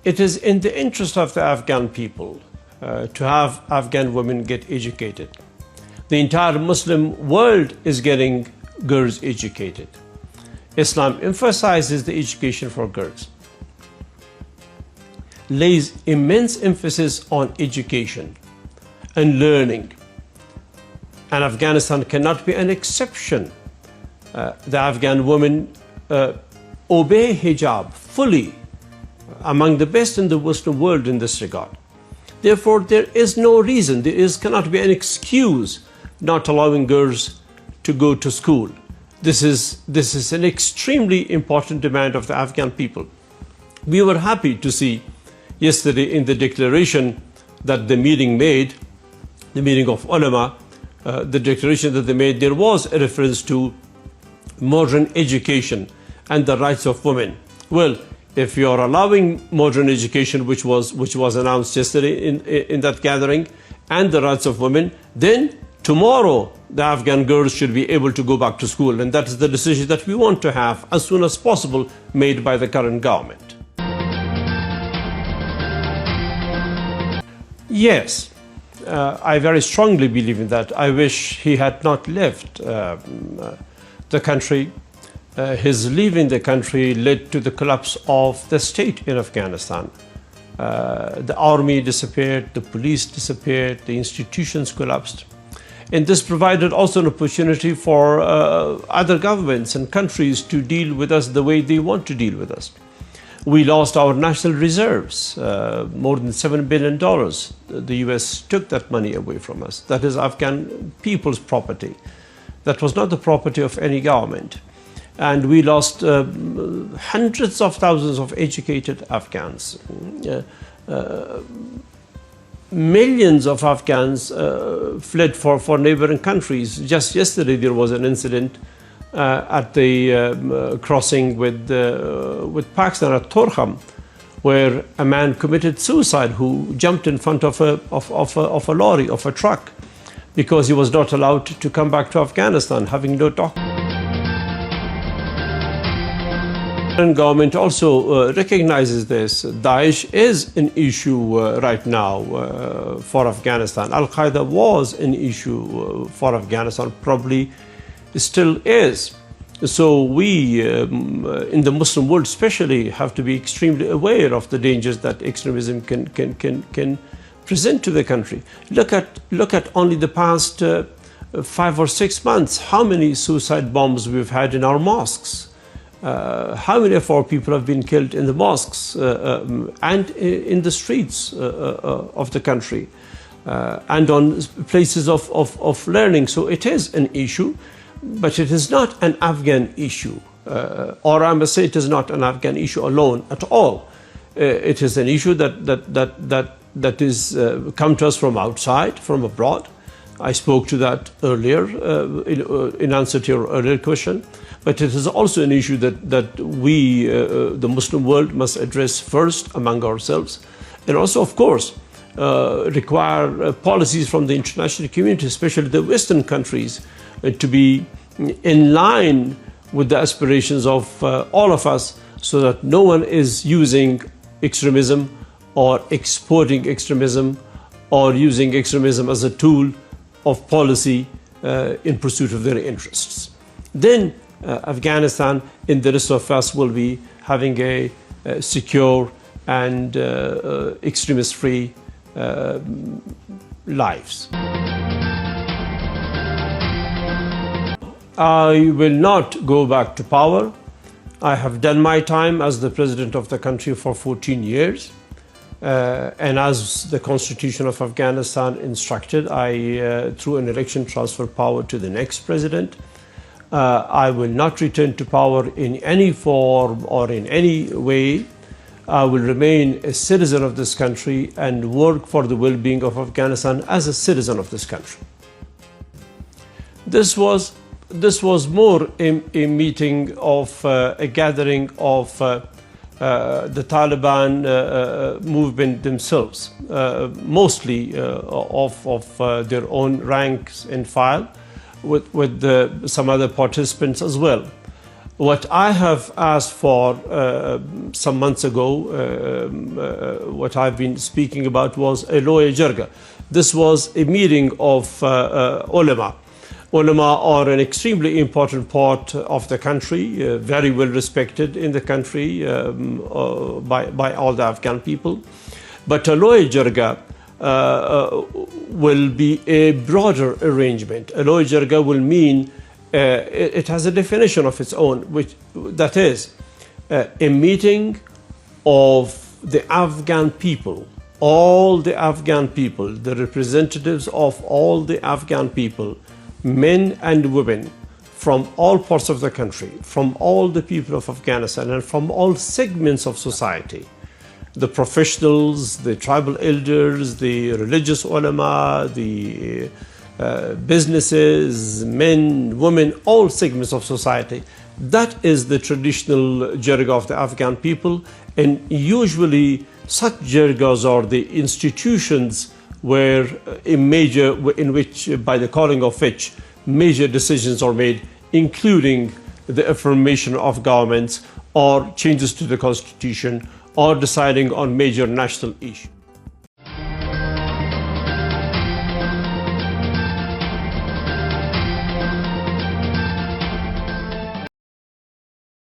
it is in the interest of the Afghan people to have Afghan women get educated. The entire Muslim world is getting girls educated. Islam emphasizes the education for girls, lays immense emphasis on education and learning. And Afghanistan cannot be an exception. The Afghan women obey hijab fully, among the best in the Western world in this regard. Therefore, there is no reason, cannot be an excuse not allowing girls to go to school. This is an extremely important demand of the Afghan people. We were happy to see yesterday in the declaration that the meeting made, the meeting of ulama, the declaration that they made, there was a reference to modern education and the rights of women. Well, if you are allowing modern education, which was announced yesterday in that gathering, and the rights of women, then tomorrow the Afghan girls should be able to go back to school, and that is the decision that we want to have as soon as possible, made by the current government. Yes, I very strongly believe in that. I wish he had not left the country. His leaving the country led to the collapse of the state in Afghanistan. The army disappeared, the police disappeared, the institutions collapsed. And this provided also an opportunity for other governments and countries to deal with us the way they want to deal with us. We lost our national reserves, more than $7 billion. The US took that money away from us. That is Afghan people's property. That was not the property of any government. And we lost hundreds of thousands of educated Afghans. Millions of Afghans fled for neighboring countries. Just yesterday there was an incident at the crossing with Pakistan at Torkham, where a man committed suicide who jumped in front of a lorry, of a truck, because he was not allowed to come back to Afghanistan, having no documents. The government also recognizes this. Daesh is an issue right now for Afghanistan. Al-Qaeda was an issue for Afghanistan, probably still is. So we, in the Muslim world especially, have to be extremely aware of the dangers that extremism can present to the country. Look at only the past 5 or 6 months, how many suicide bombs we've had in our mosques. How many of our people have been killed in the mosques and in the streets of the country and on places of learning. So it is an issue, but it is not an Afghan issue. Or I must say it is not an Afghan issue alone at all. It is an issue that is come to us from outside, from abroad. I spoke to that earlier in answer to your earlier question. But it is also an issue that we, the Muslim world, must address first among ourselves, and also, of course, require policies from the international community, especially the Western countries, to be in line with the aspirations of all of us, so that no one is using extremism or exporting extremism or using extremism as a tool of policy in pursuit of their interests. Then Afghanistan and the rest of us will be having a secure and extremist-free lives. I will not go back to power. I have done my time as the president of the country for 14 years. And as the Constitution of Afghanistan instructed, I, through an election, transfer power to the next president. I will not return to power in any form or in any way. I will remain a citizen of this country and work for the well-being of Afghanistan as a citizen of this country. This was more a meeting of a gathering of the Taliban movement themselves, mostly of their own ranks and file, with some other participants as well. What I have asked for some months ago, what I've been speaking about was a lawyer jirga. This was a meeting of ulama. Ulama are an extremely important part of the country, very well respected in the country by all the Afghan people. But a lawyer jirga will be a broader arrangement. A lawyer jirga will mean it has a definition of its own, that is a meeting of the Afghan people, all the Afghan people, the representatives of all the Afghan people, men and women from all parts of the country, from all the people of Afghanistan and from all segments of society. The professionals, the tribal elders, the religious ulama, the businesses, men, women, all segments of society. That is the traditional jirga of the Afghan people, and usually such jirgas are the institutions where in which, by the calling of which, major decisions are made, including the affirmation of governments or changes to the constitution or deciding on major national issues.